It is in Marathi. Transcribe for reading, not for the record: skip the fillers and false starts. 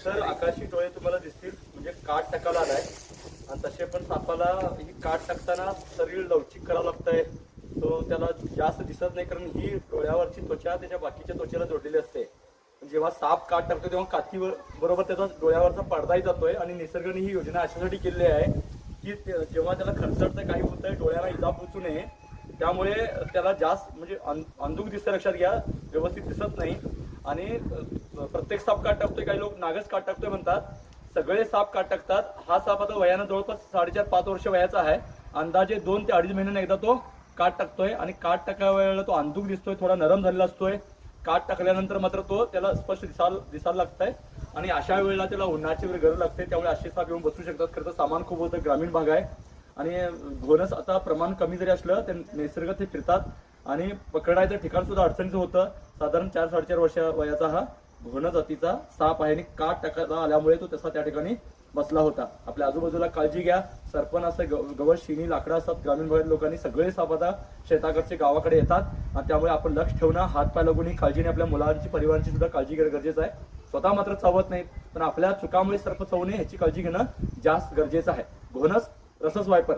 सर आकाशी डोळे तुम्हाला दिसतील म्हणजे काट टाकायला आलाय आणि तसे पण सापाला ही काट टाकताना शरीर लवचिक करावं लागतंय. तो त्याला जास्त दिसत नाही कारण ही डोळ्यावरची त्वचा त्याच्या बाकीच्या त्वचेला जोडलेली असते. जेव्हा साप काट टाकतो तेव्हा काठी बरोबर त्याचा डोळ्यावरचा पडदाही जातोय आणि निसर्गाने ही योजना अशासाठी केलेली आहे की जेव्हा त्याला खरचटतं काही होतंय डोळ्याला इजा पोचू नये त्यामुळे त्याला जास्त म्हणजे अंधुक दिसतं. लक्षात घ्या, व्यवस्थित दिसत नाही. आणि प्रत्येक साप काट टाकतोय, काही लोक नागच काट टाकतोय म्हणतात. सगळे साप काट टाकतात. हा साप आता वयानं जवळपास 4.5-5 वर्ष वयाचा आहे. अंदाजे 2 ते 2.5 महिन्याने एकदा तो काट टाकतोय आणि काट टाकाव्या वेळेला तो अंधुक दिसतोय, थोडा नरम झालेला असतोय. काट टाकल्यानंतर मात्र तो त्याला स्पष्ट दिसायला लागतंय आणि अशा वेळेला त्याला उन्हाची वगैरे गरज लागते. त्यामुळे असे साप येऊन बसू शकतात. खरं तर सामान खूप होतं, ग्रामीण भाग आहे आणि घोणस आता प्रमाण कमी जरी असलं ते निसर्गात ते फिरतात आणि पकडायचं ठिकाण सुद्धा अडचणीचं होतं. साधारण 4-4.5 वर्ष वयाचा हा घोण जातीचा साप आहे आणि काट टाकायला आल्यामुळे तो तसा त्या ठिकाणी बसला होता. आपल्या आजूबाजूला काळजी घ्या. सरपण असं गवत शिणी लाकडं असतात. ग्रामीण भागात लोकांनी सगळे साप आता शेताकडचे गावाकडे येतात आणि त्यामुळे आपण लक्ष ठेवणं, हात पाय लागून ही काळजीने आपल्या मुलांची परिवारांची सुद्धा काळजी घेणं गरजेचं आहे. स्वतः मात्र चावत नाहीत पण आपल्या चुकामुळे सर्प चावू नये ह्याची काळजी घेणं जास्त गरजेचं आहे. घोणस रसस वायपर